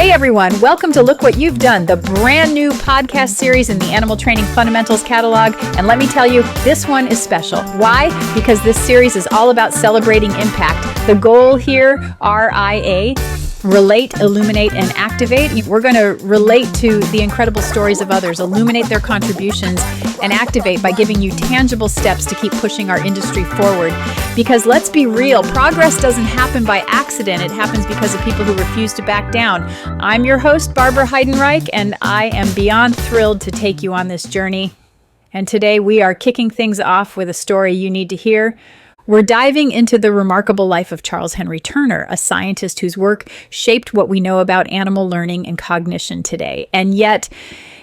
Hey everyone, welcome to Look What You've Done, the brand new podcast series in the Animal Training Fundamentals catalog. And let me tell you, this one is special. Why? Because this series is all about celebrating impact. The goal here, R.I.A., relate, illuminate, and activate. We're going to relate to the incredible stories of others, illuminate their contributions, and activate by giving you tangible steps to keep pushing our industry forward. Because let's be real, progress doesn't happen by accident. It happens because of people who refuse to back down. I'm your host, Barbara Heidenreich, and I am beyond thrilled to take you on this journey. And today we are kicking things off with a story you need to hear. We're diving into the remarkable life of Charles Henry Turner, a scientist whose work shaped what we know about animal learning and cognition today. And yet,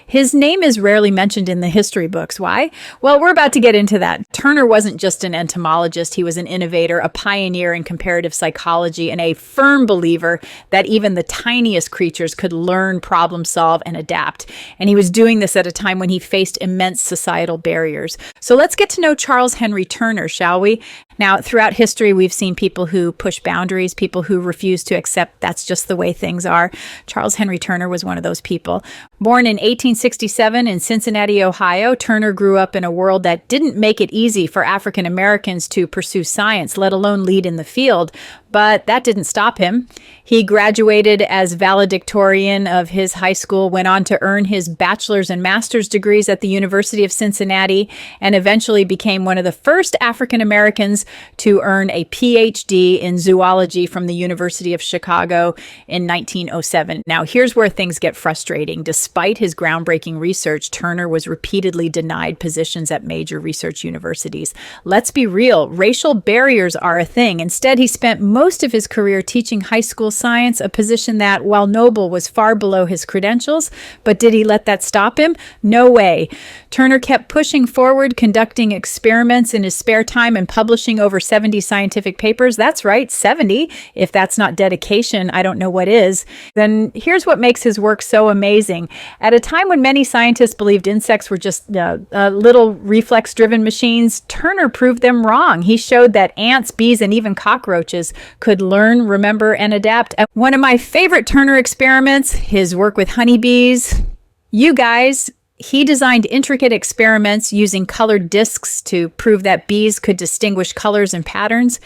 his name is rarely mentioned in the history books. Why? Well, we're about to get into that. Turner wasn't just an entomologist. He was an innovator, a pioneer in comparative psychology, and a firm believer that even the tiniest creatures could learn, problem solve, and adapt. And he was doing this at a time when he faced immense societal barriers. So let's get to know Charles Henry Turner, shall we? Now, throughout history, we've seen people who push boundaries, people who refuse to accept that's just the way things are. Charles Henry Turner was one of those people. Born in 1867 in Cincinnati, Ohio, Turner grew up in a world that didn't make it easy for African Americans to pursue science, let alone lead in the field. But that didn't stop him. He graduated as valedictorian of his high school, went on to earn his bachelor's and master's degrees at the University of Cincinnati, and eventually became one of the first African Americans to earn a PhD in zoology from the University of Chicago in 1907. Now, here's where things get frustrating. Despite his groundbreaking research, Turner was repeatedly denied positions at major research universities. Let's be real, racial barriers are a thing. Instead, he spent most of his career teaching high school science, a position that, while noble, was far below his credentials. But did he let that stop him? No way. Turner kept pushing forward, conducting experiments in his spare time and publishing over 70 scientific papers. That's right, 70. If that's not dedication, I don't know what is. Then here's what makes his work so amazing. At a time when many scientists believed insects were just little reflex-driven machines, Turner proved them wrong. He showed that ants, bees, and even cockroaches could learn, remember, and adapt. One of my favorite Turner experiments, his work with honeybees. You guys, he designed intricate experiments using colored discs to prove that bees could distinguish colors and patterns.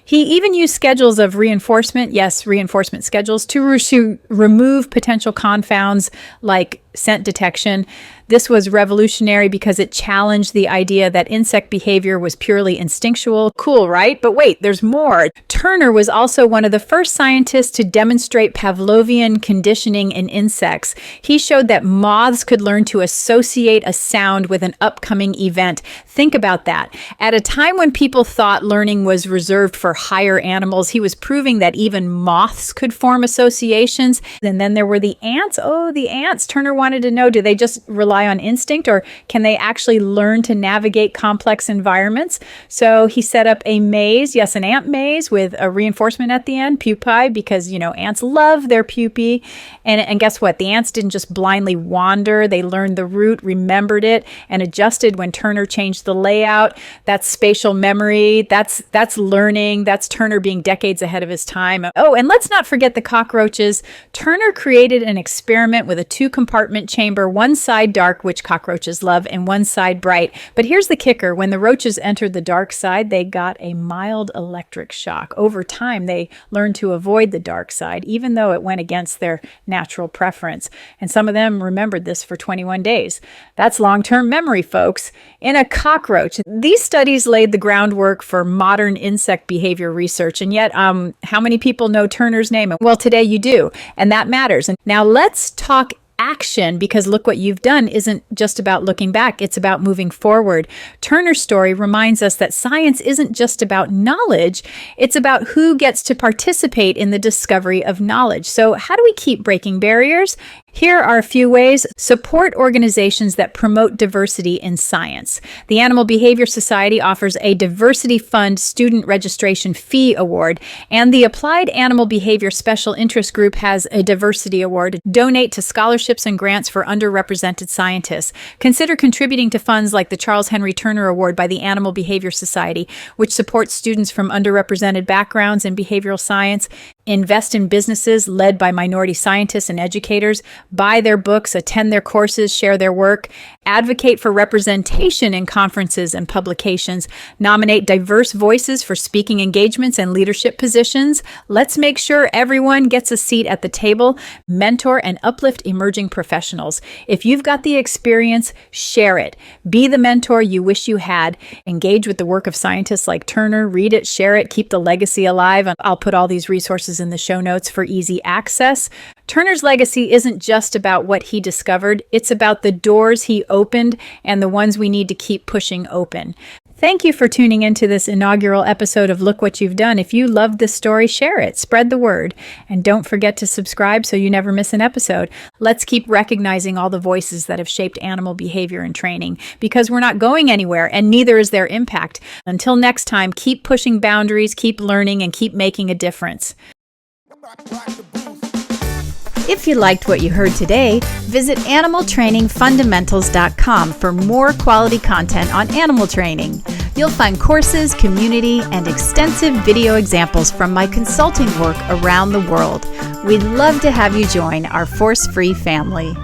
He even used schedules of reinforcement, yes, reinforcement schedules, to remove potential confounds like scent detection. This was revolutionary because it challenged the idea that insect behavior was purely instinctual. Cool, right? But wait, there's more. Turner was also one of the first scientists to demonstrate Pavlovian conditioning in insects. He showed that moths could learn to associate a sound with an upcoming event. Think about that. At a time when people thought learning was reserved for higher animals, he was proving that even moths could form associations. And then there were the ants. Oh, the ants. Turner wanted to know, do they just rely on instinct, or can they actually learn to navigate complex environments? So he set up a maze, yes, an ant maze with a reinforcement at the end, pupae, because, ants love their pupae. And guess what? The ants didn't just blindly wander. They learned the route, remembered it, and adjusted when Turner changed the layout. That's spatial memory. That's learning. That's Turner being decades ahead of his time. Oh, and let's not forget the cockroaches. Turner created an experiment with a two-compartment chamber, one side dark, which cockroaches love, and one side bright. But here's the kicker. When the roaches entered the dark side, they got a mild electric shock. Over time, they learned to avoid the dark side, even though it went against their natural preference. And some of them remembered this for 21 days. That's long-term memory, folks. In a cockroach, these studies laid the groundwork for modern insect behavior research. And yet, how many people know Turner's name? Well, today you do, and that matters. And now let's talk action, because Look What You've Done isn't just about looking back, it's about moving forward. Turner's story reminds us that science isn't just about knowledge, it's about who gets to participate in the discovery of knowledge. So how do we keep breaking barriers? Here are a few ways. Support organizations that promote diversity in science. The Animal Behavior Society offers a Diversity Fund student registration fee award, and the Applied Animal Behavior Special Interest Group has a diversity award. Donate to scholarships and grants for underrepresented scientists. Consider contributing to funds like the Charles Henry Turner Award by the Animal Behavior Society, which supports students from underrepresented backgrounds in behavioral science. invest in businesses led by minority scientists and educators, buy their books, attend their courses, share their work, advocate for representation in conferences and publications, nominate diverse voices for speaking engagements and leadership positions. Let's make sure everyone gets a seat at the table, mentor and uplift emerging professionals. If you've got the experience, share it. Be the mentor you wish you had. Engage with the work of scientists like Turner, read it, share it, keep the legacy alive. I'll put all these resources in the show notes for easy access. Turner's legacy isn't just about what he discovered, it's about the doors he opened and the ones we need to keep pushing open. Thank you for tuning into this inaugural episode of Look What You've Done. If you loved this story, share it, spread the word, and don't forget to subscribe so you never miss an episode. Let's keep recognizing all the voices that have shaped animal behavior and training, because we're not going anywhere and neither is their impact. Until next time, keep pushing boundaries, keep learning, and keep making a difference. If you liked what you heard today, visit animaltrainingfundamentals.com for more quality content on animal training. You'll find courses, community, and extensive video examples from my consulting work around the world. We'd love to have you join our force-free family.